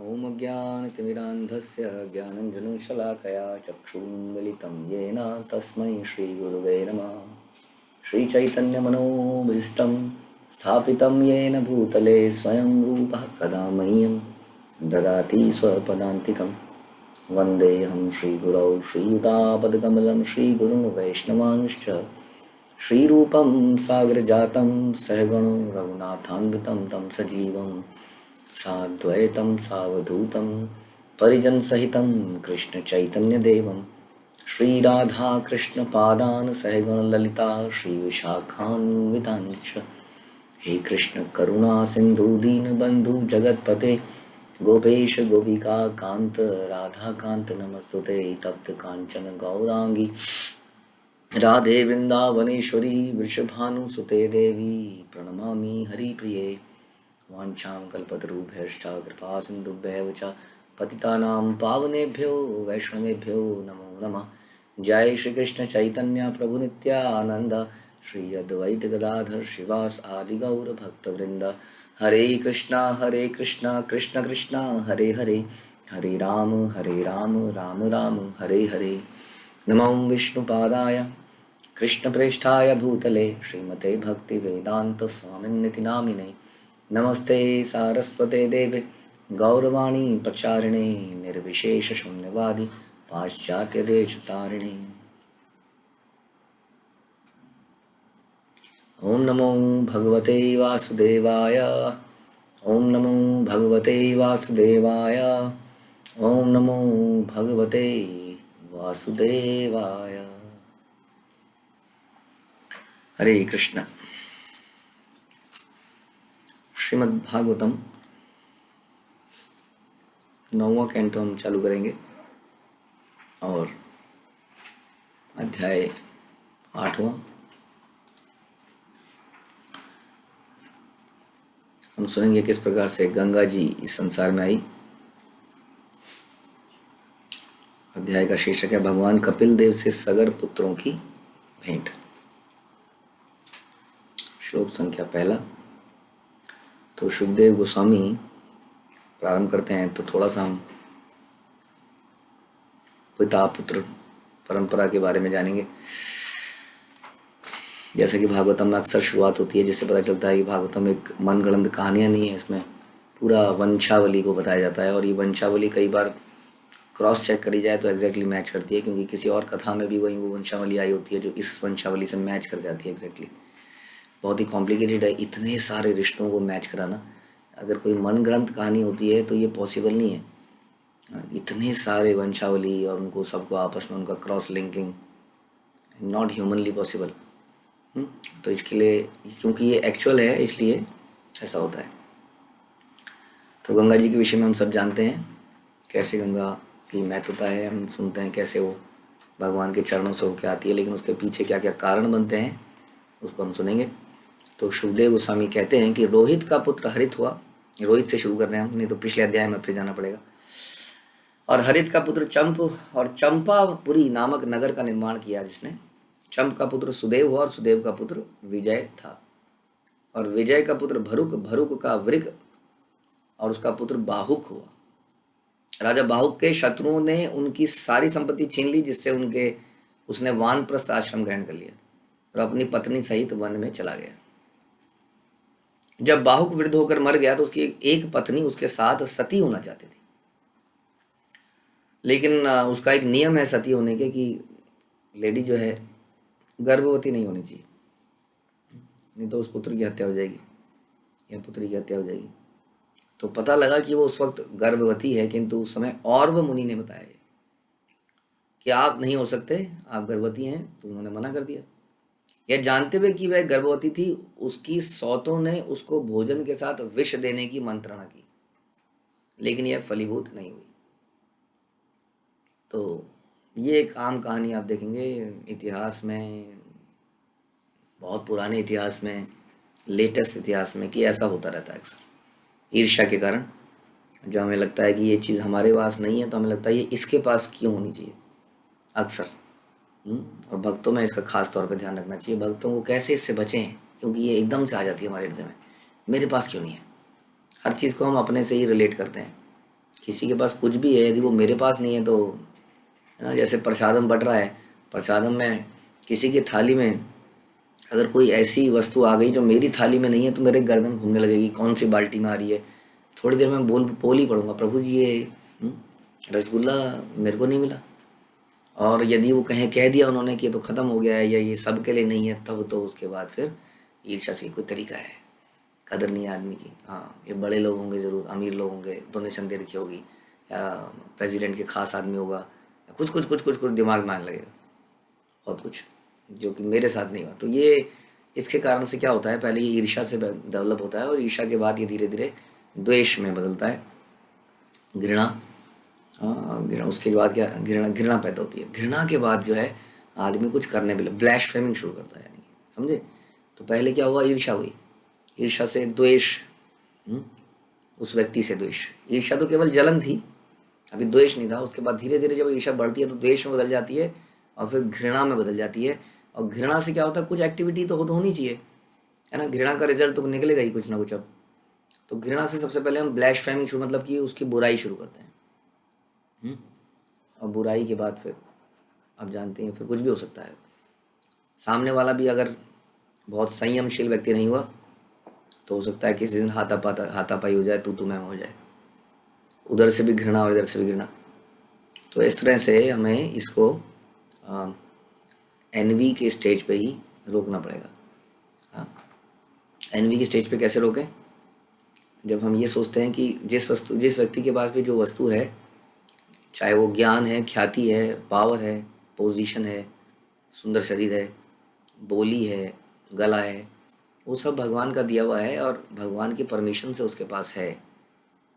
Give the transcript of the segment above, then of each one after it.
ॐ अज्ञानतिमिरान्धस्य ज्ञानञ्जनशलाकया चक्षुन्मिलितं येन तस्मै श्रीगुरुवे नमः। श्रीचैतन्यमनोभीष्टं स्थापितं येन भूतले स्वयं रूपः कदा मह्यं ददाति स्वपदान्तिकं। वन्देऽहं श्रीगुरौ श्रीयुतापदकमलं श्रीगुरुन् वैष्णवांश्च श्रीरूपं सागरजातं सहगणो रघुनाथान्वितं तं सजीवं साद्वैतं सावधूतं परिजनसहितं कृष्णचैतन्यदेवं श्रीराधाकृष्णपादान् सहगणललिता श्रीविशाखान्वितांश्च। हे कृष्ण करुणा सिन्धु दीनबन्धु जगत्पते गोपेश गोपिका कान्त राधाकान्त नमस्तुते। तप्त काञ्चन गौरांगी राधे वृन्दावनेश्वरी वृषभानुसुते देवी प्रणमामि हरिप्रिये। वाञ्छां कल्पतरुभ्यश्च कृपा सिन्धुभ्यैव च पतितानां पावनेभ्यो वैष्णवेभ्यो नमो नमः। जय श्री कृष्ण चैतन्य प्रभु नित्यानंद श्री अद्वैत गदाधर श्रीवास आदि गौर भक्तवृंद। हरे कृष्णा कृष्ण कृष्णा हरे हरे, हरे राम राम राम हरे हरे। नमो विष्णुपादाय कृष्णप्रेष्ठाय भूतले श्रीमते भक्तिवेदांत स्वामिन्निति नामिने। नमस्ते सारस्वते देवे गौरवाणी प्रचारिणे निर्विशेष शून्यवादी पाश्चात्य देश तारिणे। ओम नमो भगवते वासुदेवाय, ओम नमो भगवते वासुदेवाय, ओम नमो भगवते वासुदेवाय। हरे कृष्ण। श्रीमद् भागवतम 9वां कैंटो हम चालू करेंगे और अध्याय 8वां हम सुनेंगे किस प्रकार से गंगा जी इस संसार में आई। अध्याय का शीर्षक है भगवान कपिल देव से सगर पुत्रों की भेंट। श्लोक संख्या पहला। तो शुभदेव गोस्वामी प्रारंभ करते हैं तो थोड़ा सा हम पिता पुत्र परंपरा के बारे में जानेंगे। जैसा कि भागवतम में अक्सर शुरुआत होती है, जिससे पता चलता है कि भागवतम एक मनगढ़ंत कहानियाँ नहीं है, इसमें पूरा वंशावली को बताया जाता है। और ये वंशावली कई बार क्रॉस चेक करी जाए तो एग्जैक्टली मैच करती है, क्योंकि किसी और कथा में भी वही वो वंशावली आई होती है जो इस वंशावली से मैच कर जाती है एग्जैक्टली। बहुत ही कॉम्प्लिकेटेड है इतने सारे रिश्तों को मैच कराना। अगर कोई मनगढ़ंत कहानी होती है तो ये पॉसिबल नहीं है। इतने सारे वंशावली और उनको सबको आपस में उनका cross linking not humanly possible. तो इसके लिए, क्योंकि ये एक्चुअल है इसलिए ऐसा होता है। तो गंगा जी के विषय में हम सब जानते हैं कैसे गंगा की महत्वता है, हम सुनते हैं कैसे वो भगवान के चरणों से होकर आती है, लेकिन उसके पीछे क्या क्या कारण बनते हैं उसको हम सुनेंगे। तो शुभदेव गोस्वामी कहते हैं कि रोहित का पुत्र हरित हुआ। रोहित से शुरू कर रहे हैं हम, नहीं तो पिछले अध्याय में फिर जाना पड़ेगा। और हरित का पुत्र चंप और चंपापुरी नामक नगर का निर्माण किया जिसने। चंप का पुत्र सुदेव हुआ और सुदेव का पुत्र विजय था। और विजय का पुत्र भरुक, भरुक का वृक और उसका पुत्र बाहुक हुआ। राजा बाहुक के शत्रुओं ने उनकी सारी संपत्ति छीन ली, जिससे उसने वानप्रस्थ आश्रम ग्रहण कर लिया और अपनी पत्नी सहित वन में चला गया। जब बाहुक वृद्ध होकर मर गया तो उसकी एक पत्नी उसके साथ सती होना चाहती थी, लेकिन उसका एक नियम है सती होने के कि लेडी जो है गर्भवती नहीं होनी चाहिए, नहीं तो उस पुत्र की हत्या हो जाएगी या पुत्री की हत्या हो जाएगी। तो पता लगा कि वो उस वक्त गर्भवती है, किंतु उस समय औरव मुनि ने बताया कि आप नहीं हो सकते, आप गर्भवती हैं। तो उन्होंने मना कर दिया। यह जानते हुए कि वह गर्भवती थी, उसकी सौतों ने उसको भोजन के साथ विष देने की मंत्रणा की, लेकिन यह फलीभूत नहीं हुई। तो ये एक आम कहानी आप देखेंगे इतिहास में, बहुत पुराने इतिहास में, लेटेस्ट इतिहास में, कि ऐसा होता रहता है अक्सर ईर्ष्या के कारण। जो हमें लगता है कि ये चीज़ हमारे पास नहीं है तो हमें लगता है ये इसके पास क्यों होनी चाहिए अक्सर। और भक्तों में इसका खास तौर पे ध्यान रखना चाहिए, भक्तों को कैसे इससे बचें, क्योंकि ये एकदम से आ जाती है हमारे हृदय में, मेरे पास क्यों नहीं है। हर चीज़ को हम अपने से ही रिलेट करते हैं, किसी के पास कुछ भी है, यदि वो मेरे पास नहीं है तो, है ना, जैसे प्रसादम बट रहा है, प्रसादम में किसी की थाली में अगर कोई ऐसी वस्तु आ गई जो मेरी थाली में नहीं है तो मेरे गर्दन घूमने लगेगी, कौन सी बाल्टी में आ रही है। थोड़ी देर में बोल ही पड़ूंगा, प्रभु जी ये हम्म, रसगुल्ला मेरे को नहीं मिला। और यदि वो कह दिया उन्होंने कि ये तो ख़त्म हो गया है या ये सबके लिए नहीं है, तब तो उसके बाद फिर ईर्ष्या से कोई तरीका है, कदर नहीं है आदमी की। हाँ, ये बड़े लोग होंगे, ज़रूर अमीर लोग होंगे, डोनेशन दे रखी होगी, या प्रेसिडेंट के खास आदमी होगा, या कुछ दिमाग में आने लगेगा, बहुत कुछ, जो कि मेरे साथ नहीं हुआ। तो ये इसके कारण से क्या होता है, पहले ये ईर्ष्या से डेवलप होता है, और ईर्ष्या के बाद ये धीरे धीरे द्वेष में बदलता है, घृणा। हाँ, घृणा, उसके बाद क्या, घृणा घृणा पैदा होती है। घृणा के बाद जो है आदमी कुछ करने भी ब्लैस्फेमिंग शुरू करता है, यानी कि समझे। तो पहले क्या हुआ, ईर्ष्या हुई, ईर्ष्या से द्वेष, हम्म, उस व्यक्ति से द्वेष। ईर्ष्या तो केवल जलन थी, अभी द्वेष नहीं था। उसके बाद धीरे धीरे जब ईर्ष्या बढ़ती है तो द्वेष में बदल जाती है, और फिर घृणा में बदल जाती है। और घृणा से क्या होता है, कुछ एक्टिविटी तो होनी चाहिए, है ना, घृणा का रिजल्ट तो निकलेगा ही कुछ ना कुछ। अब तो घृणा से सबसे पहले हम ब्लैस्फेमिंग शुरू, मतलब कि उसकी बुराई शुरू करते हैं। और बुराई के बाद फिर आप जानते हैं फिर कुछ भी हो सकता है। सामने वाला भी अगर बहुत संयमशील व्यक्ति नहीं हुआ तो हो सकता है किसी दिन हाथापाई हो जाए, तू मैं हो जाए, उधर से भी घृणा और इधर से भी घृणा। तो इस तरह से हमें इसको एनवी के स्टेज पे ही रोकना पड़ेगा। हाँ, एनवी के स्टेज पे कैसे रोकें, जब हम ये सोचते हैं कि जिस व्यक्ति के पास भी जो वस्तु है, चाहे वो ज्ञान है, ख्याति है, पावर है, पोजीशन है, सुंदर शरीर है, बोली है, गला है, वो सब भगवान का दिया हुआ है, और भगवान की परमिशन से उसके पास है,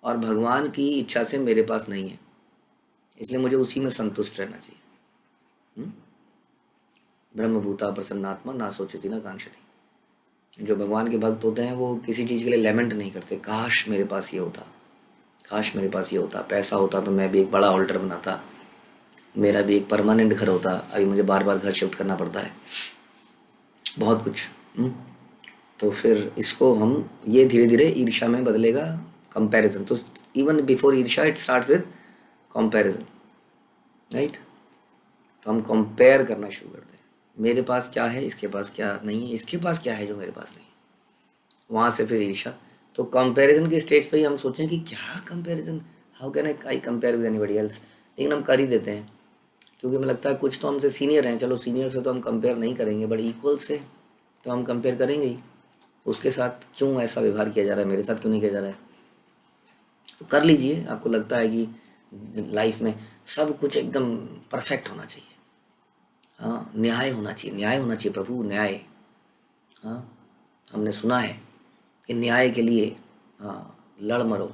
और भगवान की इच्छा से मेरे पास नहीं है, इसलिए मुझे उसी में संतुष्ट रहना चाहिए। ब्रह्मभूता प्रसन्नात्मा ना सोचती ना कांक्षती। जो भगवान के भक्त होते हैं वो किसी चीज़ के लिए लेमेंट नहीं करते, काश मेरे पास ये होता, काश मेरे पास ये होता, पैसा होता तो मैं भी एक बड़ा ऑल्टर बनाता, मेरा भी एक परमानेंट घर होता, अभी मुझे बार बार घर शिफ्ट करना पड़ता है, बहुत कुछ। तो फिर इसको हम, ये धीरे धीरे ईर्ष्या में बदलेगा, कंपैरिजन। तो इवन बिफोर ईर्ष्या it starts with comparison, right. तो हम कंपेयर करना शुरू करते हैं, मेरे पास क्या है, इसके पास क्या नहीं है, इसके पास क्या है जो मेरे पास नहीं है, वहाँ से फिर ईर्ष्या। तो कंपैरिजन के स्टेज पे ही हम सोचें कि क्या comparison, how can I compare with anybody else, लेकिन हम कर ही देते हैं, क्योंकि हमें लगता है कुछ तो हमसे सीनियर हैं, चलो सीनियर से तो हम कंपेयर नहीं करेंगे, बट इक्वल से तो हम कंपेयर करेंगे ही। उसके साथ क्यों ऐसा व्यवहार किया जा रहा है, मेरे साथ क्यों नहीं किया जा रहा है। तो कर लीजिए, आपको लगता है कि लाइफ में सब कुछ एकदम परफेक्ट होना चाहिए, हाँ, न्याय होना चाहिए, न्याय होना चाहिए प्रभु, न्याय। हाँ, हमने सुना है कि न्याय के लिए, हाँ, लड़ मरो,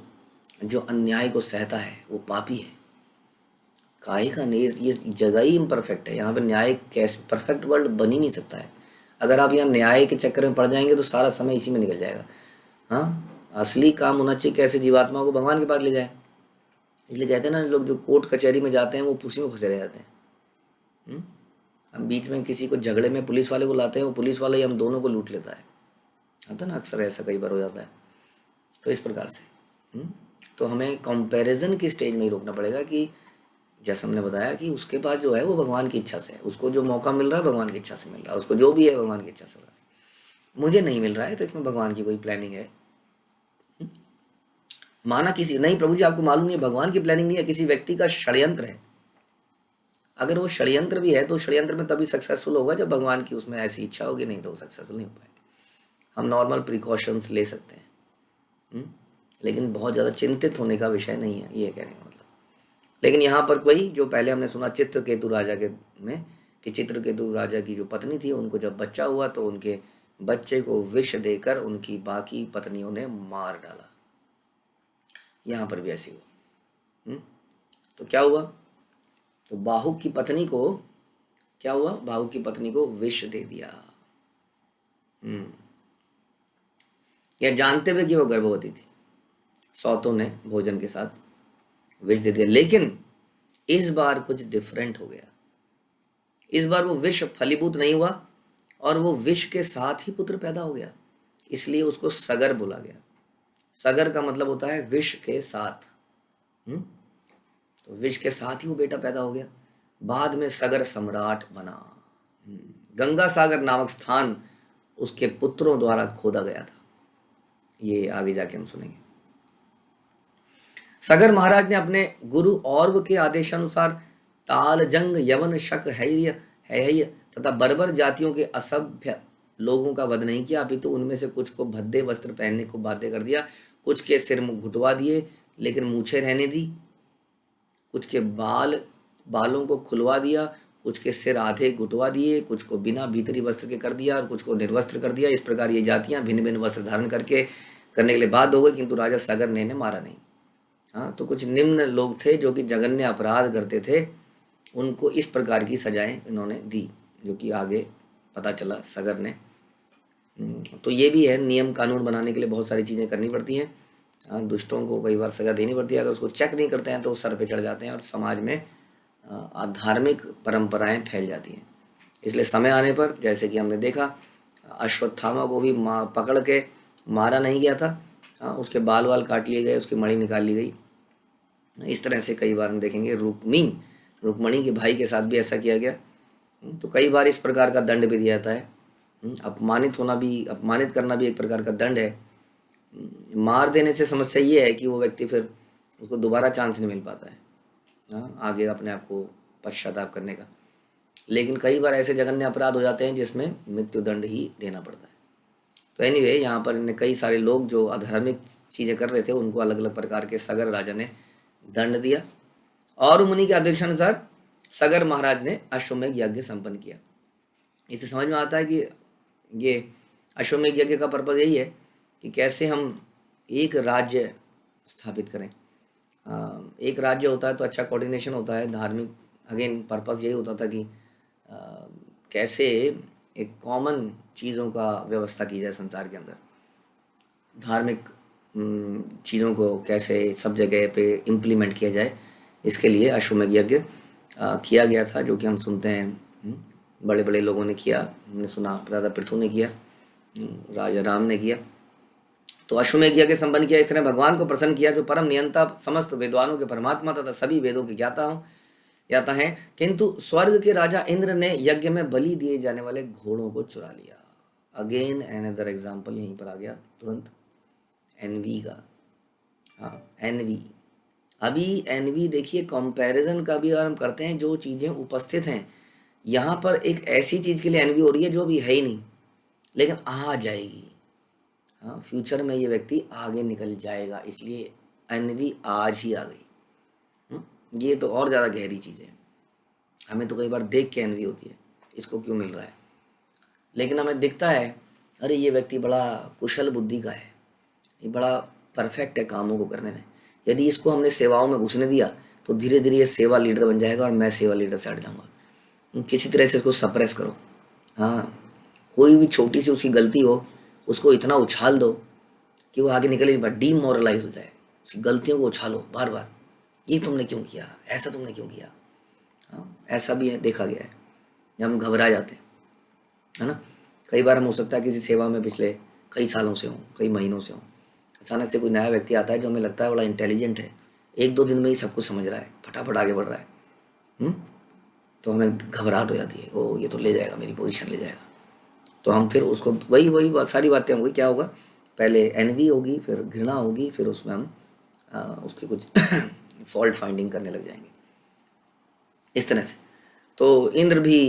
जो अन्याय को सहता है वो पापी है। काहे का नहीं, ये जगह ही इम्परफेक्ट है, यहाँ पे न्याय कैसे, परफेक्ट वर्ल्ड बन ही नहीं सकता है। अगर आप यहाँ न्याय के चक्कर में पड़ जाएंगे तो सारा समय इसी में निकल जाएगा। हाँ, असली काम होना चाहिए कैसे जीवात्मा को भगवान के पास ले जाए। इसलिए कहते हैं ना, लोग जो कोर्ट कचहरी में जाते हैं वो उसी में फंसे रह जाते हैं। हम बीच में किसी को झगड़े में पुलिस वाले को लाते हैं, वो पुलिस वाला ही हम दोनों को लूट लेता है, आता ना, अक्सर ऐसा कई बार हो जाता है। तो इस प्रकार से तो हमें कंपैरिजन की स्टेज में ही रोकना पड़ेगा, कि जैसा हमने बताया कि उसके पास जो है वो भगवान की इच्छा से है, उसको जो मौका मिल रहा है भगवान की इच्छा से मिल रहा है, उसको जो भी है भगवान की इच्छा से हो रहा है, मुझे नहीं मिल रहा है तो इसमें भगवान की कोई प्लानिंग है। माना किसी, नहीं प्रभु जी आपको मालूम नहीं है, भगवान की प्लानिंग नहीं है, किसी व्यक्ति का षड्यंत्र है। अगर वो षड्यंत्र भी है तो षड्यंत्र में तभी सक्सेसफुल होगा जब भगवान की उसमें ऐसी इच्छा होगी, नहीं तो वो सक्सेसफुल नहीं हो पाएगा। हम नॉर्मल प्रिकॉशंस ले सकते हैं, लेकिन बहुत ज़्यादा चिंतित होने का विषय नहीं है, ये कहने का मतलब। लेकिन यहाँ पर वही जो पहले हमने सुना चित्रकेतु राजा के में, कि चित्रकेतु राजा की जो पत्नी थी, उनको जब बच्चा हुआ तो उनके बच्चे को विष देकर उनकी बाकी पत्नियों ने मार डाला। यहाँ पर भी ऐसे हुआ। तो क्या हुआ, तो बाहुक की पत्नी को क्या हुआ, बाहुक की पत्नी को विष दे दिया। यह जानते हुए कि वो गर्भवती थी, सौतों ने भोजन के साथ विष दे दिया। लेकिन इस बार कुछ डिफरेंट हो गया, इस बार वो विष फलीभूत नहीं हुआ, और वो विष के साथ ही पुत्र पैदा हो गया, इसलिए उसको सगर बोला गया। सगर का मतलब होता है विष के साथ, तो विष के साथ ही वो बेटा पैदा हो गया। बाद में सगर सम्राट बना। गंगा सागर नामक स्थान उसके पुत्रों द्वारा खोदा गया था। ये आगे जाके हम सुनेंगे। सगर महाराज ने अपने गुरु औरव के आदेशानुसार तालजंग, यवन, शक, हैर्य, हैहय तथा बर्बर जातियों के असभ्य लोगों का वध नहीं किया, अपितु उनमें से कुछ को भद्दे वस्त्र पहनने को बाध्य कर दिया, कुछ के सिर घुटवा दिए लेकिन मूछें रहने दी, कुछ के बालों को खुलवा दिया, कुछ के सिर आधे घुटवा दिए, कुछ को बिना भीतरी वस्त्र के कर दिया और कुछ को निर्वस्त्र कर दिया। इस प्रकार ये जातियां भिन्न भिन्न वस्त्र धारण करने के लिए बाध्य हो गई, किंतु राजा सगर ने इन्हें मारा नहीं। हाँ, तो कुछ निम्न लोग थे जो कि जघन्य अपराध करते थे, उनको इस प्रकार की सजाएं इन्होंने दी, जो कि आगे पता चला सगर ने। तो ये भी है, नियम कानून बनाने के लिए बहुत सारी चीज़ें करनी पड़ती हैं। दुष्टों को कई बार सजा देनी पड़ती है, अगर उसको चेक नहीं करते हैं तो सर पे चढ़ जाते हैं और समाज में धार्मिक परंपराएं फैल जाती हैं। इसलिए समय आने पर, जैसे कि हमने देखा, अश्वत्थामा को भी पकड़ के मारा नहीं गया था, उसके बाल काट लिए गए, उसकी मणि निकाल ली गई। इस तरह से कई बार हम देखेंगे रुक्मणी के भाई के साथ भी ऐसा किया गया। तो कई बार इस प्रकार का दंड भी दिया जाता है। अपमानित करना भी एक प्रकार का दंड है। मार देने से समस्या ये है कि वो व्यक्ति फिर उसको दोबारा चांस नहीं मिल पाता है आगे अपने आप को पश्चाताप करने का। लेकिन कई बार ऐसे जघन्य अपराध हो जाते हैं जिसमें मृत्यु दंड ही देना पड़ता है। तो एनीवे, यहाँ पर इन्हें कई सारे लोग जो अधार्मिक चीज़ें कर रहे थे उनको अलग अलग प्रकार के सगर राजा ने दंड दिया। और मुनि के आदेशानुसार सगर महाराज ने अश्वमेध यज्ञ संपन्न किया। इससे समझ में आता है कि ये अश्वमेध यज्ञ का पर्पज़ यही है कि कैसे हम एक राज्य स्थापित करें। एक राज्य होता है तो अच्छा कोऑर्डिनेशन होता है। धार्मिक अगेन पर्पज़ यही होता था कि कैसे एक कॉमन चीज़ों का व्यवस्था की जाए संसार के अंदर, धार्मिक चीज़ों को कैसे सब जगह पे इम्प्लीमेंट किया जाए, इसके लिए अश्वमेध यज्ञ किया गया था, जो कि हम सुनते हैं बड़े बड़े लोगों ने किया। हमने सुना राजा पृथु ने किया, राजा राम ने किया। तो अश्वमेध यज्ञ संपन्न किया। इस तरह भगवान को प्रसन्न किया, जो परम नियंता, समस्त विद्वानों के परमात्मा तथा सभी वेदों के ज्ञाता हैं। किंतु स्वर्ग के राजा इंद्र ने यज्ञ में बलि दिए जाने वाले घोड़ों को चुरा लिया। अगेन अनदर एग्जाम्पल यहीं पर आ गया तुरंत, एनवी का। एनवी, अभी एनवी देखिए, कंपैरिजन का भी अगर हम करते हैं, जो चीज़ें उपस्थित हैं यहाँ पर, एक ऐसी चीज़ के लिए एनवी हो रही है जो अभी है ही नहीं लेकिन आ जाएगी। फ्यूचर में ये व्यक्ति आगे निकल जाएगा, इसलिए एनवी आज ही आ गई। ये तो और ज़्यादा गहरी चीज़ है। हमें तो कई बार देख के एनवी होती है, इसको क्यों मिल रहा है, लेकिन हमें दिखता है अरे ये व्यक्ति बड़ा कुशल बुद्धि का है, ये बड़ा परफेक्ट है कामों को करने में। यदि इसको हमने सेवाओं में घुसने दिया तो धीरे धीरे ये सेवा लीडर बन जाएगा और मैं सेवा लीडर से हट जाऊँगा। किसी तरह से इसको सप्रेस करो। कोई भी छोटी सी उसकी गलती हो, उसको इतना उछाल दो कि वो आगे निकल नहीं पाए, डीमोरलाइज हो जाए। उसकी गलतियों को उछालो बार बार, ये तुमने क्यों किया, ऐसा तुमने क्यों किया। ऐसा भी है, देखा गया है, जब हम घबरा जाते हैं, है ना। कई बार हम हो सकता है किसी सेवा में पिछले कई सालों से हों, कई महीनों से हों, अचानक से कोई नया व्यक्ति आता है जो हमें लगता है बड़ा इंटेलिजेंट है, 1-2 दिन में ही सब कुछ समझ रहा है, फटाफट आगे बढ़ रहा है। तो हमें घबराहट हो जाती है, ओ ये तो ले जाएगा, मेरी पोजीशन ले जाएगा। तो हम फिर उसको वही सारी बातें होंगी। क्या होगा, पहले एनवी होगी, फिर घृणा होगी, फिर उसमें हम उसकी कुछ फॉल्ट फाइंडिंग करने लग जाएंगे, इस तरह से। तो इंद्र भी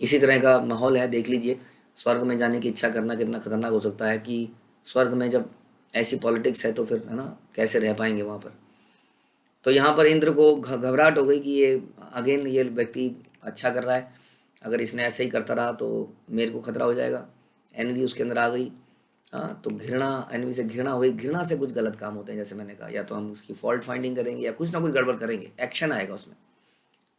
इसी तरह का माहौल है। देख लीजिए, स्वर्ग में जाने की इच्छा करना कितना खतरनाक हो सकता है कि स्वर्ग में जब ऐसी पॉलिटिक्स है तो फिर, है ना, कैसे रह पाएंगे वहाँ पर। तो यहाँ पर इंद्र को घबराहट हो गई कि ये व्यक्ति अच्छा कर रहा है, अगर इसने ऐसे ही करता रहा तो मेरे को खतरा हो जाएगा। एनवी उसके अंदर आ गई। तो घृणा, एनवी से घृणा हुई। घृणा से कुछ गलत काम होते हैं, जैसे मैंने कहा, या तो हम उसकी फॉल्ट फाइंडिंग करेंगे या कुछ ना कुछ गड़बड़ करेंगे, एक्शन आएगा उसमें।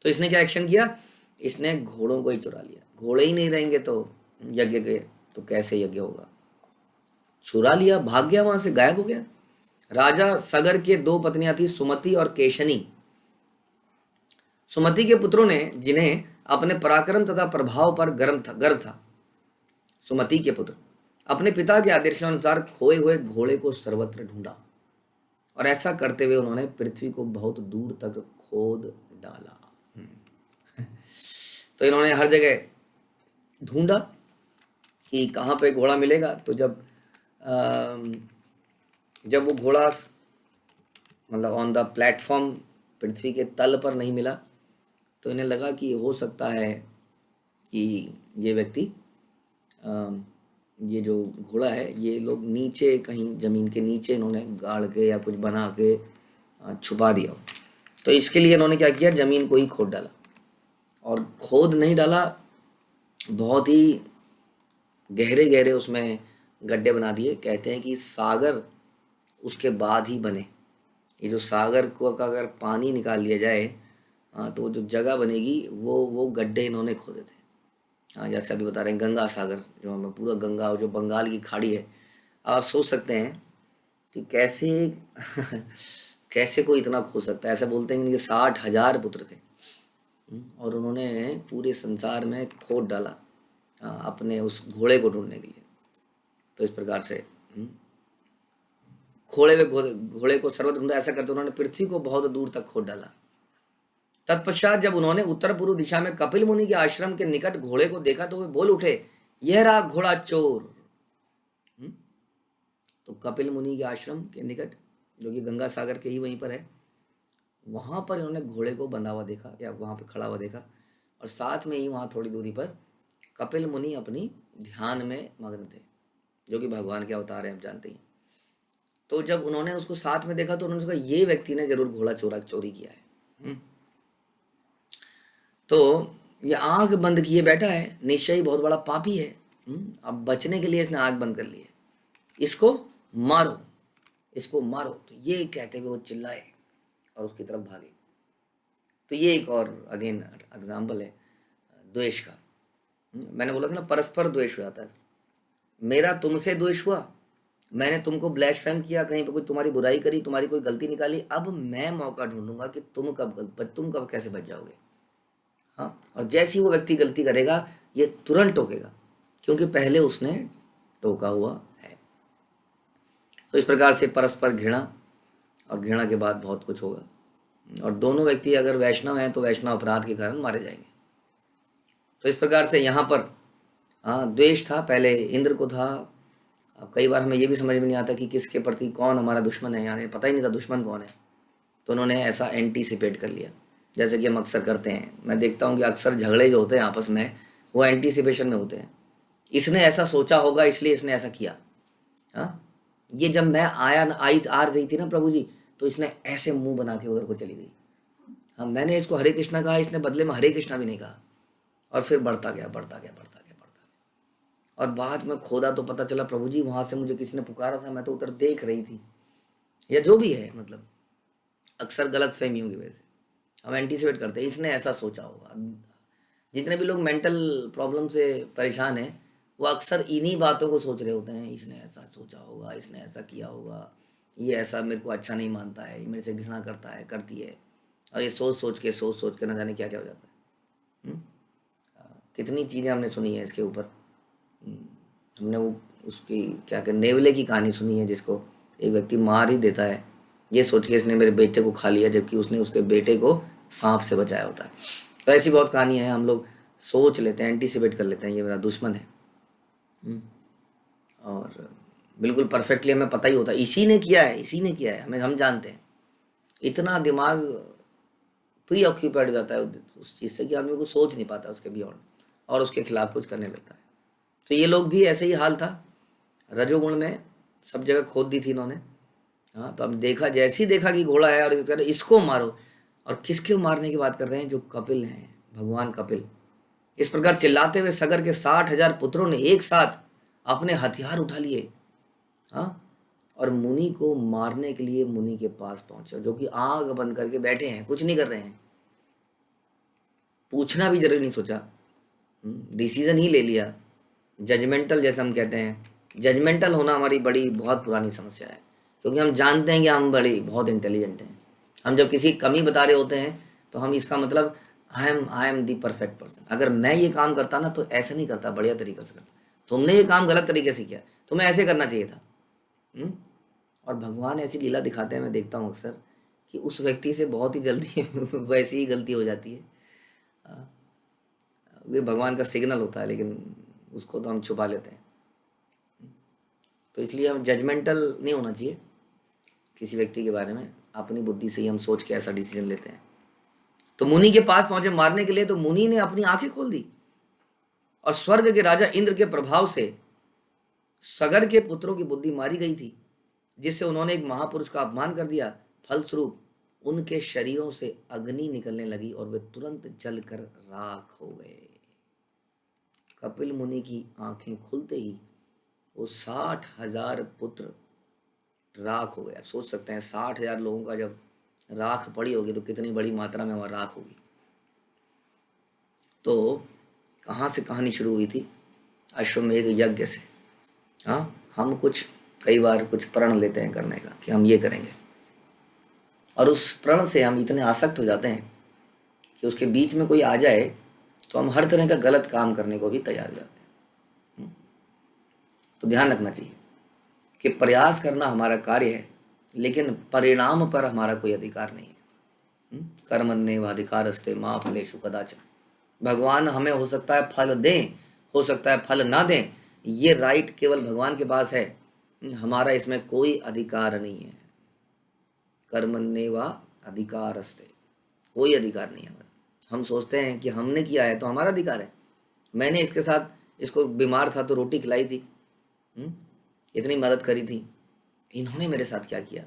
तो इसने क्या एक्शन किया, इसने घोड़ों को ही चुरा लिया। घोड़े ही नहीं रहेंगे तो यज्ञ के तो कैसे यज्ञ होगा। चुरा लिया, भाग गया, वहां से गायब हो गया। राजा सगर के 2 पत्नियां थी, सुमति और केशनी। सुमति के पुत्रों ने, जिन्हें अपने पराक्रम तथा प्रभाव पर गर्व था, सुमति के पुत्र अपने पिता के आदेशानुसार खोए हुए घोड़े को सर्वत्र ढूंढा। और ऐसा करते हुए उन्होंने पृथ्वी को बहुत दूर तक खोद डाला। तो इन्होंने हर जगह ढूंढा कि कहाँ पे घोड़ा मिलेगा। तो जब वो घोड़ा मतलब ऑन द प्लेटफॉर्म पृथ्वी के तल पर नहीं मिला, तो इन्हें लगा कि हो सकता है कि ये व्यक्ति ये जो घोड़ा है ये लोग नीचे कहीं ज़मीन के नीचे इन्होंने गाड़ के या कुछ बना के छुपा दिया। तो इसके लिए इन्होंने क्या किया, ज़मीन को ही खोद डाला। और खोद नहीं डाला, बहुत ही गहरे गहरे उसमें गड्ढे बना दिए। कहते हैं कि सागर उसके बाद ही बने। ये जो सागर को का अगर पानी निकाल लिया जाए तो जो जगह बनेगी वो गड्ढे इन्होंने खोदे थे। जैसे अभी बता रहे हैं गंगा सागर, जो हमें पूरा गंगा जो बंगाल की खाड़ी है, आप सोच सकते हैं कि कैसे कैसे कोई इतना खोद सकता है। ऐसा बोलते हैं कि इनके 60,000 पुत्र थे और उन्होंने पूरे संसार में खोद डाला अपने उस घोड़े को ढूंढने के लिए। तो इस प्रकार से घोड़े को सर्वत्र ढूंढा। ऐसा करते उन्होंने पृथ्वी को बहुत दूर तक खोद डाला। तत्पश्चात जब उन्होंने उत्तर पूर्व दिशा में कपिल मुनि के आश्रम के निकट घोड़े को देखा तो वे बोल उठे, यह रहा घोड़ा चोर। तो कपिल मुनि के आश्रम के निकट, जो कि गंगा सागर के ही वहीं पर है, वहां पर इन्होंने घोड़े को बंधा हुआ देखा या वहां पर खड़ा हुआ देखा। और साथ में ही वहां थोड़ी दूरी पर कपिल मुनि अपनी ध्यान में मग्न थे, जो कि भगवान के अवतार हैं, आप जानते हैं। तो जब उन्होंने उसको साथ में देखा तो उन्होंने कहा ये व्यक्ति ने जरूर घोड़ा चोरी किया है। तो ये आंख बंद किए बैठा है, निश्चय ही बहुत बड़ा पापी है। अब बचने के लिए इसने आंख बंद कर ली है, इसको मारो, इसको मारो। तो ये कहते हुए वो चिल्लाए और उसकी तरफ भागे। तो ये एक और अगेन एग्जाम्पल है द्वेष का। मैंने बोला था ना, परस्पर द्वेष हो जाता है। मेरा तुमसे द्वेष हुआ, मैंने तुमको ब्लैशफेम किया, कहीं पे कोई तुम्हारी बुराई करी, तुम्हारी कोई गलती निकाली, अब मैं मौका ढूंढूंगा कि तुम कब कैसे बच जाओगे। हाँ, और जैसे ही वो व्यक्ति गलती करेगा ये तुरंत टोकेगा, क्योंकि पहले उसने टोका हुआ है। तो इस प्रकार से परस्पर घृणा, और घृणा के बाद बहुत कुछ होगा। और दोनों व्यक्ति अगर वैष्णव हैं तो वैष्णव अपराध के कारण मारे जाएंगे। तो इस प्रकार से यहाँ पर द्वेष था, पहले इंद्र को था। अब कई बार हमें ये भी समझ में नहीं आता कि किसके प्रति कौन हमारा दुश्मन है, यानी पता ही नहीं था दुश्मन कौन है। तो उन्होंने ऐसा एंटीसिपेट कर लिया, जैसे कि हम अक्सर करते हैं। मैं देखता हूँ कि अक्सर झगड़े जो होते हैं आपस में, वो एंटीसिपेशन में होते हैं। इसने ऐसा सोचा होगा इसलिए इसने ऐसा किया। हाँ, ये जब मैं आ रही थी ना प्रभु जी, तो इसने ऐसे मुंह बना के उधर को चली गई। हाँ, मैंने इसको हरे कृष्णा कहा, इसने बदले में हरे कृष्णा भी नहीं कहा। और फिर बढ़ता गया। और बाद में खोदा तो पता चला प्रभु जी वहां से मुझे किसी ने पुकारा था, मैं तो उधर देख रही थी, या जो भी है। मतलब अक्सर गलत फहमियों की वजह से हम एंटीसिपेट करते हैं, इसने ऐसा सोचा होगा। जितने भी लोग मेंटल प्रॉब्लम से परेशान हैं, वो अक्सर इन्हीं बातों को सोच रहे होते हैं। इसने ऐसा सोचा होगा, इसने ऐसा किया होगा, ये ऐसा मेरे को अच्छा नहीं मानता है, ये मेरे से घृणा करता है, करती है। और ये सोच सोच के ना जाने क्या क्या हो जाता है। कितनी चीज़ें हमने सुनी है इसके ऊपर। हमने वो उसकी क्या कहते नेवले की कहानी सुनी है, जिसको एक व्यक्ति मार ही देता है ये सोच के इसने मेरे बेटे को खा लिया, जबकि उसने उसके बेटे को सांप से बचाया होता है। तो ऐसी बहुत कहानियाँ हैं। हम लोग सोच लेते हैं, एंटीसिपेट कर लेते हैं ये मेरा दुश्मन है। और बिल्कुल परफेक्टली हमें पता ही होता है इसी ने किया है, हम जानते हैं। इतना दिमाग प्री ऑक्यूपाइड हो जाता है उस चीज़ से कि आदमी को सोच नहीं पाता उसके बियॉन्ड, और उसके खिलाफ कुछ करने लगता है। तो ये लोग भी ऐसे ही हाल था, रजोगुण में सब जगह खोद दी थी इन्होंने। हाँ, तो अब देखा, जैसे ही देखा कि घोड़ा है और इसको मारो। और किसके मारने की बात कर रहे हैं? जो कपिल हैं, भगवान कपिल। इस प्रकार चिल्लाते हुए सगर के 60,000 पुत्रों ने एक साथ अपने हथियार उठा लिए। हाँ, और मुनि को मारने के लिए मुनि के पास पहुंचे, जो कि आग बंद करके बैठे हैं, कुछ नहीं कर रहे हैं, पूछना भी जरूरी नहीं सोचा, डिसीजन ही ले लिया। जजमेंटल जैसे हम कहते हैं, जजमेंटल होना हमारी बहुत पुरानी समस्या है, क्योंकि हम जानते हैं कि हम बहुत इंटेलिजेंट हैं। हम जब किसी कमी बता रहे होते हैं तो हम इसका मतलब I am the perfect person. अगर मैं ये काम करता ना तो ऐसा नहीं करता, बढ़िया तरीके से करता। तुमने ये काम गलत तरीके से किया, तुम्हें ऐसे करना चाहिए था। और भगवान ऐसी लीला दिखाते हैं, मैं देखता हूँ अक्सर, कि उस व्यक्ति से बहुत ही जल्दी वैसी ही गलती हो जाती है। अ, ये भगवान का सिग्नल होता है, लेकिन उसको तो हम छुपा लेते हैं। तो इसलिए हम जजमेंटल नहीं होना चाहिए किसी व्यक्ति के बारे में। अपनी बुद्धि से ही हम सोच के ऐसा डिसीजन लेते हैं। तो मुनि के पास पहुंचे मारने के लिए, तो मुनि ने अपनी आंखें खोल दी और स्वर्ग के राजा इंद्र के प्रभाव से सगर के पुत्रों की बुद्धि मारी गई थी, जिससे उन्होंने एक महापुरुष का अपमान कर दिया। फलस्वरूप उनके शरीरों से अग्नि निकलने लगी और वे तुरंत जलकर राख हो गए। कपिल मुनि की आंखें खुलते ही वो 60,000 पुत्र राख हो गए। आप सोच सकते हैं 60,000 लोगों का जब राख पड़ी होगी तो कितनी बड़ी मात्रा में वहाँ राख होगी। तो कहाँ से कहानी शुरू हुई थी? अश्वमेध यज्ञ से। हाँ, हम कुछ कई बार कुछ प्रण लेते हैं करने का कि हम ये करेंगे, और उस प्रण से हम इतने आसक्त हो जाते हैं कि उसके बीच में कोई आ जाए तो हम हर तरह का गलत काम करने को भी तैयार हो जाते हैं। तो ध्यान रखना चाहिए कि प्रयास करना हमारा कार्य है, लेकिन परिणाम पर हमारा कोई अधिकार नहीं है। कर्मण्येव अधिकारस्ते मा फलेषु कदाचन। भगवान हमें हो सकता है फल दें, हो सकता है फल ना दें, ये राइट केवल भगवान के पास है। हमारा इसमें कोई अधिकार नहीं है। कर्मण्येव अधिकारस्ते, कोई अधिकार नहीं है हमारा। हम सोचते हैं कि हमने किया है तो हमारा अधिकार है। मैंने इसके साथ, इसको बीमार था तो रोटी खिलाई थी, इतनी मदद करी थी, इन्होंने मेरे साथ क्या किया?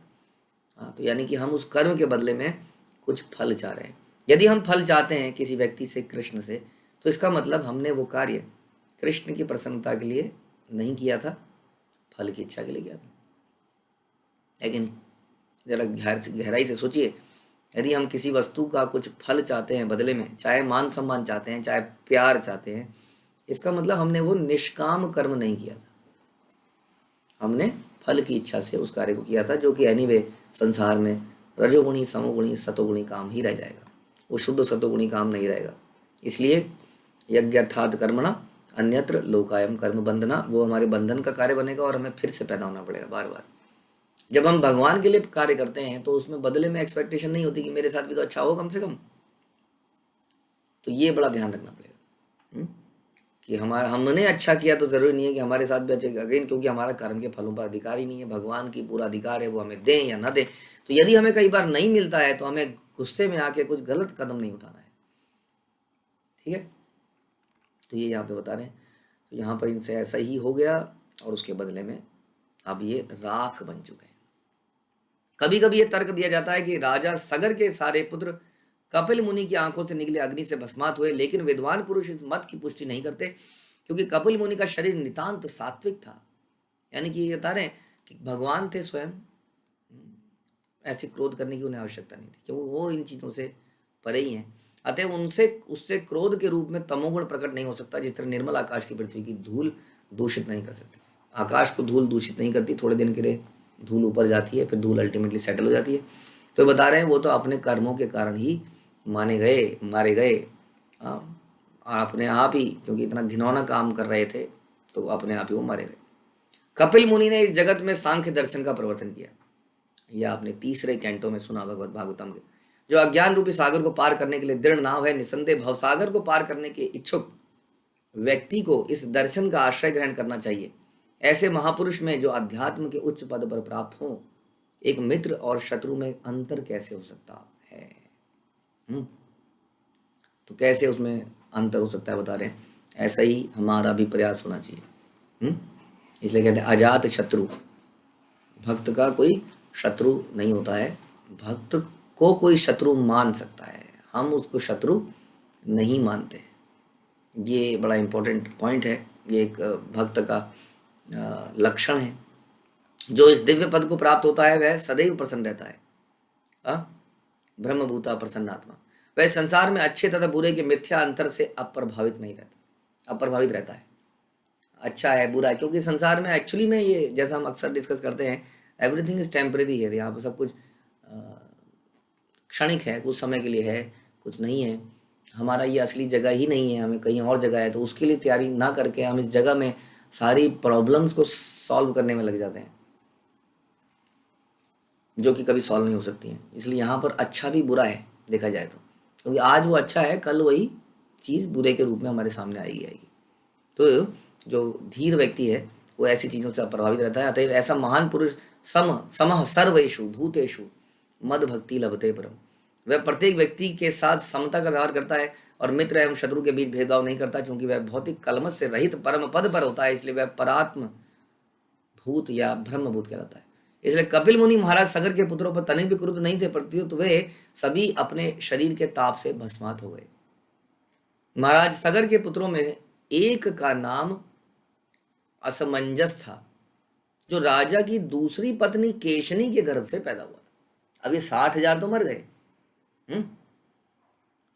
हाँ, तो यानी कि हम उस कर्म के बदले में कुछ फल चाह रहे हैं। यदि हम फल चाहते हैं किसी व्यक्ति से, कृष्ण से, तो इसका मतलब हमने वो कार्य कृष्ण की प्रसन्नता के लिए नहीं किया था, फल की इच्छा के लिए किया था, है कि नहीं? जरा गहराई से सोचिए। यदि हम किसी वस्तु का कुछ फल चाहते हैं बदले में, चाहे मान सम्मान चाहते हैं, चाहे प्यार चाहते हैं, इसका मतलब हमने वो निष्काम कर्म नहीं किया था, हमने फल की इच्छा से उस कार्य को किया था, जो कि एनीवे संसार में रजोगुणी, समोगुणी, सतोगुणी काम ही रह जाएगा, वो शुद्ध सतोगुणी काम नहीं रहेगा। इसलिए यज्ञार्थात् कर्मणा अन्यत्र लोकायम कर्म बंधना, वो हमारे बंधन का कार्य बनेगा और हमें फिर से पैदा होना पड़ेगा बार बार। जब हम भगवान के लिए कार्य करते हैं तो उसमें बदले में एक्सपेक्टेशन नहीं होती कि मेरे साथ भी तो अच्छा हो कम से कम। तो ये बड़ा ध्यान रखना पड़ेगा कि हमारा, हमने अच्छा किया तो जरूरी नहीं है कि हमारे साथ भी अच्छे, अगेन क्योंकि हमारा कर्म के फलों पर अधिकार ही नहीं है। भगवान की पूरा अधिकार है, वो हमें दें या ना दें। तो यदि हमें कई बार नहीं मिलता है तो हमें गुस्से में आके कुछ गलत कदम नहीं उठाना है, ठीक है? तो ये यहाँ पे बता रहे हैं। तो यहाँ पर इनसे ऐसा ही हो गया और उसके बदले में अब ये राख बन चुके हैं। कभी कभी ये तर्क दिया जाता है कि राजा सगर के सारे पुत्र कपिल मुनि की आंखों से निकले अग्नि से भस्मात हुए, लेकिन विद्वान पुरुष इस मत की पुष्टि नहीं करते, क्योंकि कपिल मुनि का शरीर नितांत सात्विक था। यानी कि ये बता रहे हैं कि भगवान थे स्वयं, ऐसे क्रोध करने की उन्हें आवश्यकता नहीं थी, क्योंकि वो इन चीजों से परे ही हैं। अतः उनसे उससे क्रोध के रूप में तमोगुण प्रकट नहीं हो सकता, जिस तरह निर्मल आकाश की पृथ्वी की धूल दूषित नहीं कर सकती। आकाश को धूल दूषित नहीं करती, थोड़े दिन के लिए धूल ऊपर जाती है, फिर धूल अल्टीमेटली सेटल हो जाती है। तो बता रहे हैं वो तो अपने कर्मों के कारण ही मारे गए, अपने आप ही, क्योंकि इतना घिनौना काम कर रहे थे तो अपने आप ही वो मारे गए। कपिल मुनि ने इस जगत में सांख्य दर्शन का प्रवर्तन किया। यह आपने तीसरे कैंटो में सुना भगवत भागवतम के। जो अज्ञान रूपी सागर को पार करने के लिए दृढ़ नाव है, निसंदेह भवसागर को पार करने के इच्छुक व्यक्ति को इस दर्शन का आश्रय ग्रहण करना चाहिए। ऐसे महापुरुष में जो अध्यात्म के उच्च पद पर प्राप्त हो, एक मित्र और शत्रु में अंतर कैसे हो सकता है? तो कैसे उसमें अंतर हो सकता है बता रहे हैं। ऐसा ही हमारा भी प्रयास होना चाहिए। इसलिए कहते हैं अजात शत्रु, भक्त का कोई शत्रु नहीं होता है। भक्त को कोई शत्रु मान सकता है, हम उसको शत्रु नहीं मानते। ये बड़ा इंपॉर्टेंट पॉइंट है। ये एक भक्त का लक्षण है। जो इस दिव्य पद को प्राप्त होता है वह सदैव प्रसन्न रहता है, ब्रह्मभूता प्रसन्नात्मा। वह संसार में अच्छे तथा बुरे के मिथ्या अंतर से अप्रभावित नहीं रहता, अप्रभावित रहता है। अच्छा है बुरा है, क्योंकि संसार में एक्चुअली में ये, जैसा हम अक्सर डिस्कस करते हैं, एवरीथिंग इज टेम्परेरी है। यहाँ पर सब कुछ क्षणिक है, कुछ समय के लिए है, कुछ नहीं है। हमारा ये असली जगह ही नहीं है, हमें कहीं और जगह है। तो उसके लिए तैयारी ना करके हम इस जगह में सारी प्रॉब्लम्स को सॉल्व करने में लग जाते हैं। जो कि कभी सॉल्व नहीं हो सकती हैं। इसलिए यहाँ पर अच्छा भी बुरा है देखा जाए तो, क्योंकि आज वो अच्छा है, कल वही चीज़ बुरे के रूप में हमारे सामने आएगी। तो जो धीर व्यक्ति है वो ऐसी चीज़ों से प्रभावित रहता है। अतएव ऐसा महान पुरुष समः सर्वेषु भूतेषु मद भक्ति लभते परम। वह प्रत्येक व्यक्ति के साथ समता का व्यवहार करता है और मित्र एवं शत्रु के बीच भेदभाव नहीं करता, क्योंकि वह भौतिक कलमश से रहित परम पद पर होता है, इसलिए वह परात्म भूत या ब्रह्म भूत कहलाता है। इसलिए कपिल मुनि महाराज सगर के पुत्रों पर तनिक भी क्रुद्ध नहीं थे, प्रत्युत वे सभी अपने शरीर के ताप से भस्मात हो गए। महाराज सगर के पुत्रों में एक का नाम असमंजस था, जो राजा की दूसरी पत्नी केशनी के गर्भ से पैदा हुआ था। अब ये 60,000 तो मर गए,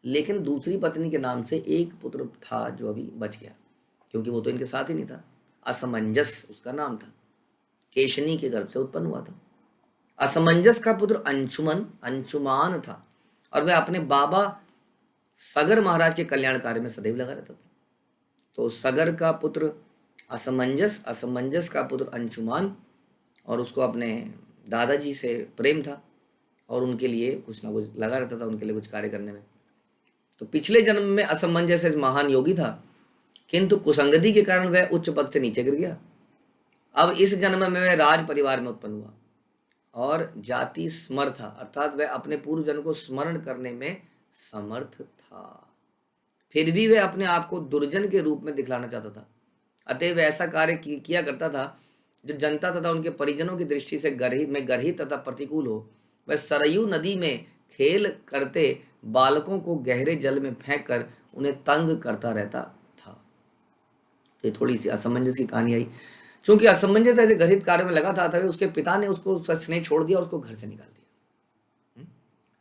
लेकिन दूसरी पत्नी के नाम से एक पुत्र था जो अभी बच गया, क्योंकि वो तो इनके साथ ही नहीं था। असमंजस उसका नाम था, केशनी के गर्भ से उत्पन्न हुआ था। असमंजस का पुत्र अंशुमान था, और वह अपने बाबा सगर महाराज के कल्याण कार्य में सदैव लगा रहता था। तो सगर का पुत्र असमंजस का पुत्र अंशुमान, और उसको अपने दादाजी से प्रेम था और उनके लिए कुछ ना कुछ लगा रहता था, उनके लिए कुछ कार्य करने में। तो पिछले जन्म में असमंजस महान योगी था, किंतु कुसंगति के कारण वह उच्च पद से नीचे गिर गया। अब इस जन्म में वह राज परिवार में उत्पन्न हुआ और जाति स्मर था, अर्थात वह अपने पूर्व जन्म को स्मरण करने में समर्थ था। फिर भी वह अपने आप को दुर्जन के रूप में दिखलाना चाहता था। अतएव ऐसा कार्य किया करता था जो जनता तथा उनके परिजनों की दृष्टि से गर्हित तथा प्रतिकूल हो। वह सरयू नदी में खेल करते बालकों को गहरे जल में फेंक कर उन्हें तंग करता रहता था। तो ये थोड़ी सी असमंजस की कहानी आई। चूंकि असमंजस ऐसे गर्हित कार्य में लगा था, तभी उसके पिता ने उसको स्नेह छोड़ दिया और उसको घर से निकाल दिया।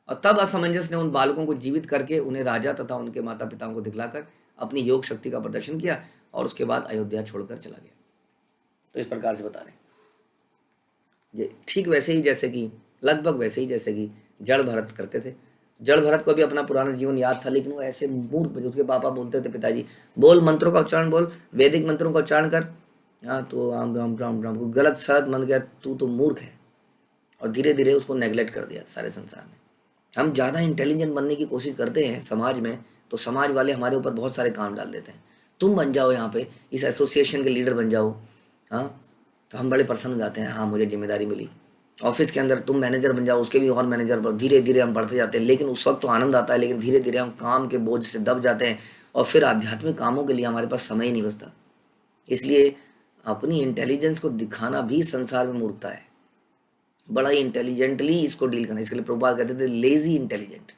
और तब असमंजस ने उन बालकों को जीवित करके उन्हें राजा तथा उनके माता पिताओं को दिखलाकर अपनी योग शक्ति का प्रदर्शन किया और उसके बाद अयोध्या छोड़कर चला गया। तो इस प्रकार से बता रहे हैं, ठीक वैसे ही जैसे कि लगभग वैसे ही जैसे कि जड़ भरत करते थे। जड़ भरत को भी अपना पुराना जीवन याद था, लेकिन वो ऐसे मूर्ख, उसके पापा बोलते थे, पिताजी बोल मंत्रों का उच्चारण, बोल वैदिक मंत्रों का उच्चारण कर, तो राम राम राम राम गलत शरत मन गया, तू तो मूर्ख है। और धीरे धीरे उसको नेग्लेक्ट कर दिया सारे संसार ने। हम ज़्यादा इंटेलिजेंट बनने की कोशिश करते हैं समाज में, तो समाज वाले हमारे ऊपर बहुत सारे काम डाल देते हैं। तुम बन जाओ यहाँ पे इस एसोसिएशन के लीडर बन जाओ, तो हम बड़े प्रसन्न हो जाते हैं, हाँ मुझे जिम्मेदारी मिली। ऑफिस के अंदर तुम मैनेजर बन जाओ, उसके भी और मैनेजर पर धीरे धीरे हम बढ़ते जाते हैं। लेकिन उस वक्त तो आनंद आता है, लेकिन धीरे धीरे हम काम के बोझ से दब जाते हैं और फिर आध्यात्मिक कामों के लिए हमारे पास समय ही नहीं बचता। इसलिए अपनी इंटेलिजेंस को दिखाना भी संसार में मूर्खता है। बड़ा ही इंटेलिजेंटली इसको डील करना, इसके लिए प्रभुपाद कहते थे लेजी इंटेलिजेंट।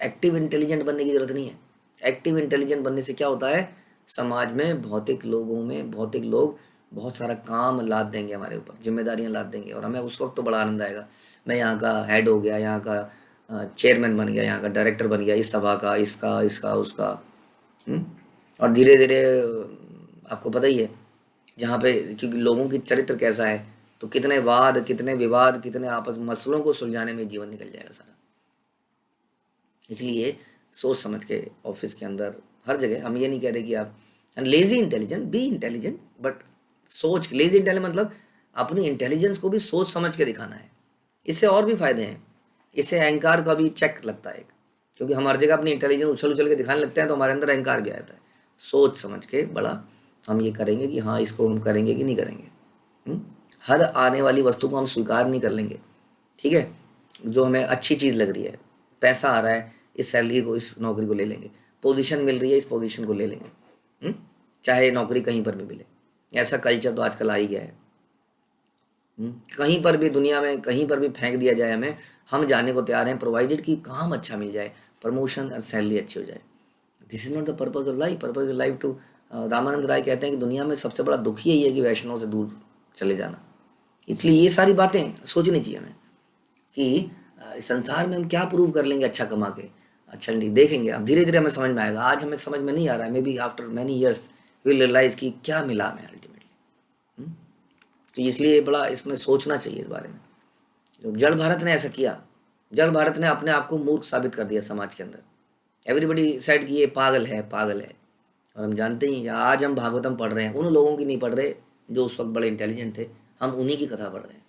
एक्टिव इंटेलिजेंट बनने की जरूरत नहीं है। एक्टिव इंटेलिजेंट बनने से क्या होता है, समाज में भौतिक लोग बहुत सारा काम लाद देंगे हमारे ऊपर, जिम्मेदारियां लाद देंगे, और हमें उस वक्त तो बड़ा आनंद आएगा। मैं यहाँ का हेड हो गया, यहाँ का चेयरमैन बन गया, यहाँ का डायरेक्टर बन गया, इस सभा का, इसका उसका। और धीरे धीरे आपको पता ही है जहाँ पे, क्योंकि लोगों की चरित्र कैसा है, तो कितने वाद, कितने विवाद, कितने आपस मसलों को सुलझाने में जीवन निकल जाएगा सारा। इसलिए सोच समझ के ऑफिस के अंदर हर जगह, हम ये नहीं कह रहे कि आप lazy intelligent, be intelligent but सोच। लेजी इंटेलिजेंट मतलब अपनी इंटेलिजेंस को भी सोच समझ के दिखाना है। इससे और भी फायदे हैं, इससे अहंकार का भी चेक लगता है, क्योंकि हम हर जगह अपनी इंटेलिजेंस उछल उछल के दिखाने लगते हैं तो हमारे अंदर अहंकार भी आता है। सोच समझ के बड़ा हम ये करेंगे कि हाँ इसको हम करेंगे कि नहीं करेंगे। हर आने वाली वस्तु को हम स्वीकार नहीं कर लेंगे, ठीक है। जो हमें अच्छी चीज़ लग रही है, पैसा आ रहा है, इस सैलरी को, इस नौकरी को ले लेंगे, पोजीशन मिल रही है, इस पोजीशन को ले लेंगे, चाहे नौकरी कहीं पर भी मिले। ऐसा कल्चर तो आजकल आ ही गया है। कहीं पर भी दुनिया में कहीं पर भी फेंक दिया जाए हमें, हम जाने को तैयार हैं, प्रोवाइडेड कि काम अच्छा मिल जाए, प्रमोशन और सैलरी अच्छी हो जाए। This is not the purpose of life. Purpose of life to, Ramanand Rai कहते हैं कि दुनिया में सबसे बड़ा दुख यही है कि वैष्णव से दूर चले जाना। इसलिए ये सारी बातें सोचनी चाहिए हमें कि संसार में हम क्या प्रूव कर लेंगे अच्छा कमा के। अच्छा नहीं, देखेंगे अब धीरे धीरे हमें समझ में आएगा। आज हमें समझ में नहीं आ रहा है, maybe after many years will realise कि क्या मिला हमें अल्टीमेटली। तो इसलिए बड़ा इसमें सोचना चाहिए इस बारे में। जड़ भारत ने ऐसा किया, जड़ भारत ने अपने आप को मूर्ख साबित कर दिया समाज के अंदर। एवरीबडी सेड कि ये पागल है, पागल है। और हम जानते ही, आज हम भागवतम पढ़ रहे हैं, उन लोगों की नहीं पढ़ रहे जो उस वक्त बड़े इंटेलिजेंट थे, हम उन्हीं की कथा पढ़ रहे हैं।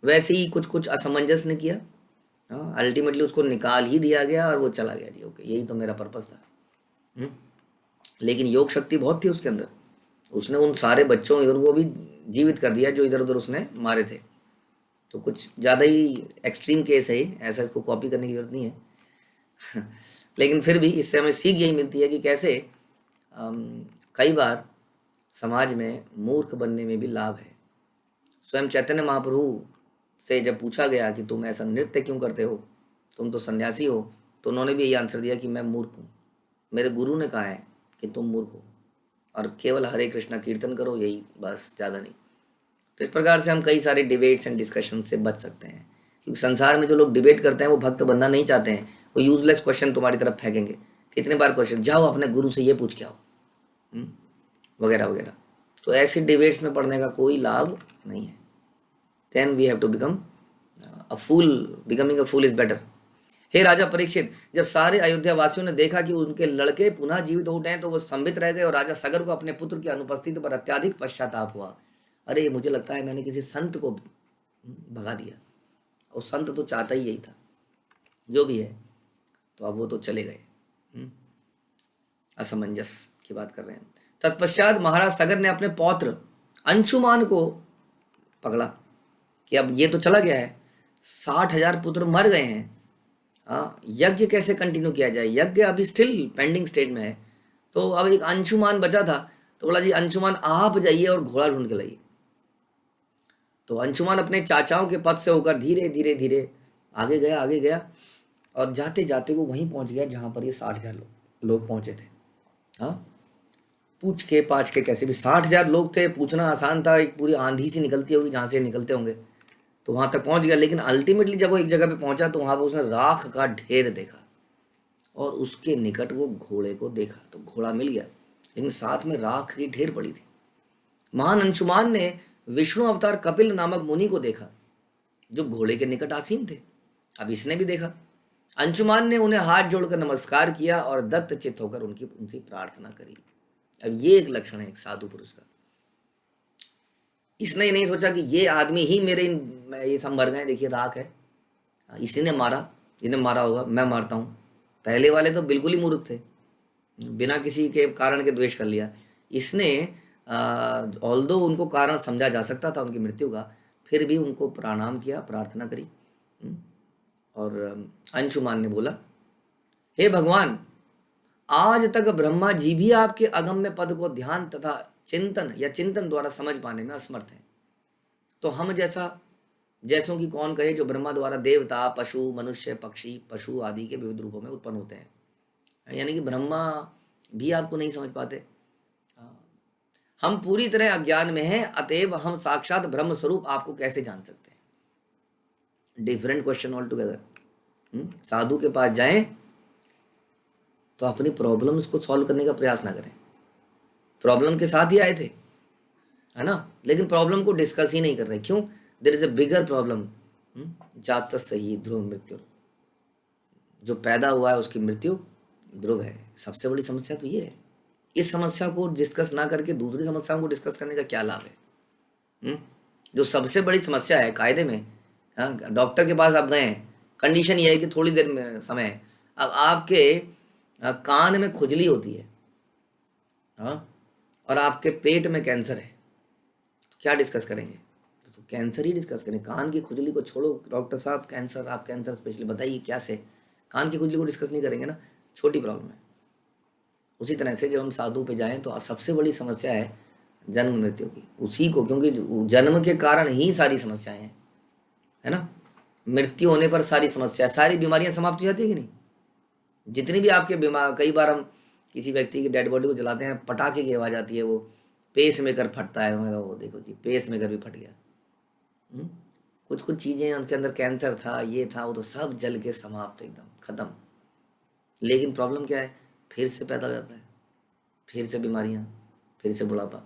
वैसे ही कुछ कुछ असमंजस ने किया, हाँ, अल्टीमेटली उसको निकाल ही दिया गया और वो चला गया जी, ओके यही तो मेरा पर्पस था। हम्म, लेकिन योग शक्ति बहुत थी उसके अंदर, उसने उन सारे बच्चों इधर को भी जीवित कर दिया जो इधर उधर उसने मारे थे। तो कुछ ज़्यादा ही एक्सट्रीम केस है ये, ऐसा इसको कॉपी करने की जरूरत नहीं है। लेकिन फिर भी इससे हमें सीख यही मिलती है कि कैसे कई बार समाज में मूर्ख बनने में भी लाभ है। स्वयं चैतन्य महाप्रभु से जब पूछा गया कि तुम ऐसा नृत्य क्यों करते हो, तुम तो सन्यासी हो, तो उन्होंने भी यही आंसर दिया कि मैं मूर्ख हूँ, मेरे गुरु ने कहा है कि तुम मूर्ख हो और केवल हरे कृष्णा कीर्तन करो, यही बस, ज़्यादा नहीं। तो इस प्रकार से हम कई सारे डिबेट्स एंड डिस्कशन से बच सकते हैं, क्योंकि संसार में जो लोग डिबेट करते हैं वो भक्त बनना नहीं चाहते हैं, वो यूजलेस क्वेश्चन तुम्हारी तरफ फेंकेंगे। कितने बार क्वेश्चन, जाओ अपने गुरु से ये पूछ के आओ, वगैरह वगैरह। तो ऐसे डिबेट्स में पढ़ने का कोई लाभ नहीं है। Then we have to become a fool, becoming a fool is better. हे राजा परीक्षित, जब सारे अयोध्या वासियों ने देखा कि उनके लड़के पुनः जीवित हो उठे हैं तो वो स्तंभित रह गए और राजा सगर को अपने पुत्र की अनुपस्थिति पर अत्यधिक पश्चाताप हुआ। अरे मुझे लगता है मैंने किसी संत को भगा दिया, और संत तो चाहता ही यही था, जो भी है, तो अब वो तो चले गए। असमंजस की बात कर रहे हैं। तत्पश्चात महाराज सगर ने अपने पौत्र अंशुमान को पकड़ा कि अब ये तो चला गया है, 60,000 पुत्र मर गए हैं, हाँ, यज्ञ कैसे कंटिन्यू किया जाए, यज्ञ अभी स्टिल पेंडिंग स्टेट में है। तो अब एक अंशुमान बचा था, तो बोला जी अंशुमान आप जाइए और घोड़ा ढूंढ के लाइए। तो अंशुमान अपने चाचाओं के पद से होकर धीरे धीरे धीरे आगे गया, आगे गया, और जाते जाते वो वहीं पहुंच गया जहां पर ये 60,000 लोग पहुंचे थे। हाँ, पूछ के पाछ के कैसे भी 60,000 लोग थे, पूछना आसान था, एक पूरी आंधी सी निकलती होगी जहां से निकलते होंगे, तो वहां तक पहुंच गया। लेकिन अल्टीमेटली जब वो एक जगह पे पहुंचा तो वहां पर उसने राख का ढेर देखा, और उसके निकट वो घोड़े को देखा, तो घोड़ा मिल गया, लेकिन साथ में राख की ढेर पड़ी थी। महान अंशुमान ने विष्णु अवतार कपिल नामक मुनि को देखा, जो घोड़े के निकट आसीन थे। अब इसने भी देखा। अंशुमान ने उन्हें हाथ जोड़कर नमस्कार किया और दत्त चित्त होकर उनसे प्रार्थना करी। अब ये एक लक्षण है एक साधु पुरुष का। इसने नहीं सोचा कि ये आदमी ही मेरे ये सब मर गए, देखिए राख है, इसी ने मारा, जिन्हें मारा होगा मैं मारता हूँ। पहले वाले तो बिल्कुल ही मूर्ख थे, बिना किसी के कारण के द्वेष कर लिया। इसने ऑल्दो उनको कारण समझा जा सकता था उनकी मृत्यु का, फिर भी उनको प्रणाम किया, प्रार्थना करी। और अंशुमान ने बोला, हे भगवान, आज तक ब्रह्मा जी भी आपके अगम्य पद को ध्यान तथा चिंतन या चिंतन द्वारा समझ पाने में असमर्थ हैं। तो हम जैसों की कौन कहे, जो ब्रह्मा द्वारा देवता, पशु, मनुष्य, पक्षी, पशु आदि के विविध रूपों में उत्पन्न होते हैं। यानी कि ब्रह्मा भी आपको नहीं समझ पाते। हम पूरी तरह अज्ञान में हैं, अतएव हम साक्षात ब्रह्म स्वरूप आपको कैसे जान सकते हैं। Different question all together. साधु के पास जाएं तो अपनी प्रॉब्लम्स को सॉल्व करने का प्रयास ना करें। प्रॉब्लम के साथ ही आए थे, है ना, लेकिन प्रॉब्लम को डिस्कस ही नहीं कर रहे। क्यों? There is a bigger problem, जात सही ध्रुव मृत्यु, जो पैदा हुआ है उसकी मृत्यु ध्रुव है। सबसे बड़ी समस्या तो ये है। इस समस्या को डिस्कस ना करके दूसरी समस्याओं को डिस्कस करने का क्या लाभ है? जो सबसे बड़ी समस्या है कायदे में, डॉक्टर के पास आप गए हैं, कंडीशन ये है कि थोड़ी देर में समय है, अब आपके कान में खुजली होती है, हाँ, और आपके पेट में कैंसर है, तो क्या डिस्कस करेंगे? तो कैंसर ही डिस्कस करें। कान की खुजली को छोड़ो, डॉक्टर साहब कैंसर, आप कैंसर स्पेशलिस्ट, बताइए क्या से, कान की खुजली को डिस्कस नहीं करेंगे ना, छोटी प्रॉब्लम है। उसी तरह से जब हम साधु पे जाएं तो सबसे बड़ी समस्या है जन्म मृत्यु की, उसी को, क्योंकि जन्म के कारण ही सारी समस्याएं हैं, है ना। मृत्यु होने पर सारी समस्या, सारी बीमारियां समाप्त हो जाती है कि नहीं? जितनी भी आपके बीमार, कई बार हम किसी व्यक्ति की डेड बॉडी को जलाते हैं, पटाखे की आवाज़ आती है, वो पेस मेकर फटता है, वो देखो जी पेस मेकर भी फट गया। कुछ कुछ चीज़ें उसके अंदर, कैंसर था, ये था, वो तो सब जल के समाप्त, एकदम ख़त्म। लेकिन प्रॉब्लम क्या है? फिर से पैदा हो जाता है, फिर से बीमारियां, फिर से बुढ़ापा।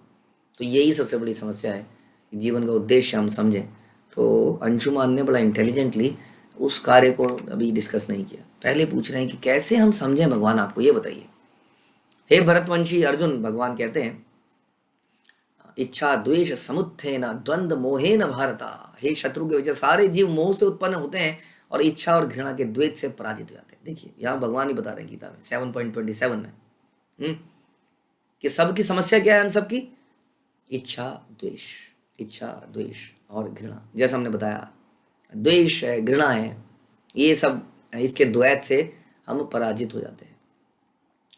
तो यही सबसे बड़ी समस्या है। जीवन का उद्देश्य हम समझें। तो अंशुमान ने बड़ा इंटेलिजेंटली उस कार्य को अभी डिस्कस नहीं किया। पहले पूछ रहे हैं कि कैसे हम समझें भगवान, आपको ये बताइए। हे भरतवंशी अर्जुन, भगवान कहते हैं, इच्छा द्वेष समुत्थेन द्वंद्व मोहेन भारता। हे शत्रु के वजह सारे जीव मोह से उत्पन्न होते हैं और इच्छा और घृणा के द्वैत से पराजित हो जाते हैं। देखिए यहाँ भगवान ही बता रहे हैं गीता में 7.27 में कि सबकी समस्या क्या है, हम सबकी इच्छा द्वेष और घृणा। जैसा हमने बताया द्वेष है, घृणा है, ये सब इसके द्वैत से हम पराजित हो जाते हैं।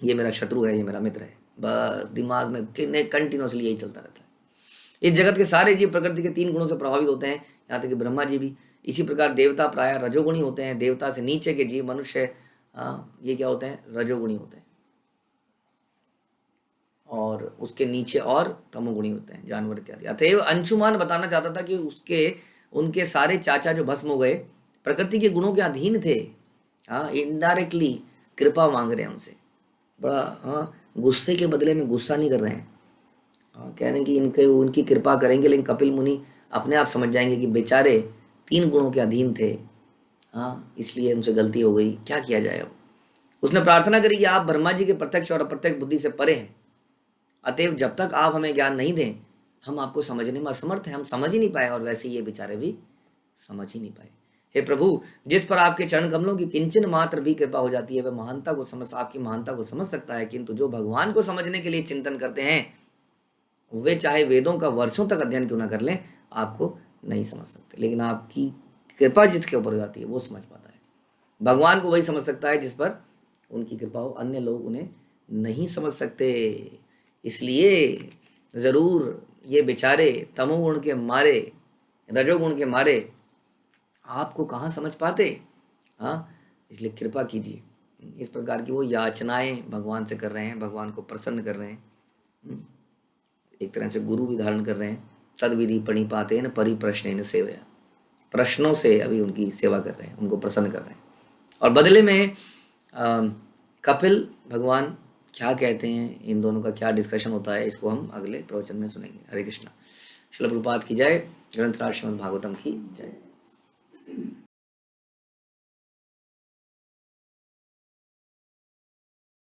ये मेरा शत्रु है, ये मेरा मित्र है, बस दिमाग में कंटिन्यूसली यही चलता रहता है। इस जगत के सारे जीव प्रकृति के 3 गुणों से प्रभावित होते हैं, यहाँ तक कि ब्रह्मा जी भी। इसी प्रकार देवता प्राय रजोगुणी होते हैं। देवता से नीचे के जीव मनुष्य ये क्या होते हैं, रजोगुणी होते हैं, और उसके नीचे और तमोगुणी होते हैं, जानवर इत्यादि। अतएव अंशुमान बताना चाहता था कि उनके सारे चाचा जो भस्म हो गए प्रकृति के गुणों के अधीन थे। इनडायरेक्टली कृपा मांग रहे हैं उनसे, बड़ा गुस्से के बदले में गुस्सा नहीं कर रहे हैं। कह रहे हैं कि उनकी कृपा करेंगे, लेकिन कपिल मुनि अपने आप समझ जाएंगे कि बेचारे 3 गुणों के अधीन थे, इसलिए उनसे गलती हो गई, क्या किया जाए अब। उसने प्रार्थना करी कि आप ब्रह्मा जी के प्रत्यक्ष और अप्रत्यक्ष बुद्धि से परे हैं, अतएव जब तक आप हमें ज्ञान नहीं दें हम आपको समझने में असमर्थ हैं। हम समझ ही नहीं पाए, और वैसे ये बेचारे भी समझ ही नहीं पाए। हे प्रभु, जिस पर आपके चरण कमलों की किंचन मात्र भी कृपा हो जाती है वह महानता को आपकी महानता को समझ सकता है, किंतु जो भगवान को समझने के लिए चिंतन करते हैं वे चाहे वेदों का वर्षों तक अध्ययन क्यों ना कर लें, आपको नहीं समझ सकते। लेकिन आपकी कृपा जिसके ऊपर हो जाती है वो समझ पाता है। भगवान को वही समझ सकता है जिस पर उनकी कृपा हो, अन्य लोग उन्हें नहीं समझ सकते। इसलिए जरूर ये बेचारे तमोगुण के मारे, रजोगुण के मारे आपको कहाँ समझ पाते। इसलिए कृपा कीजिए। इस प्रकार की वो याचनाएं भगवान से कर रहे हैं, भगवान को प्रसन्न कर रहे हैं, एक तरह से गुरु भी धारण कर रहे हैं। तद्विधि प्रणिपाते न परिप्रश्नेन सेवया, प्रश्नों से अभी उनकी सेवा कर रहे हैं, उनको प्रसन्न कर रहे हैं। और बदले में कपिल भगवान क्या कहते हैं, इन दोनों का क्या डिस्कशन होता है, इसको हम अगले प्रवचन में सुनेंगे। हरे कृष्णा। श्रील प्रभुपाद की जय। ग्रंथराज श्रीमद् भागवतम की जय।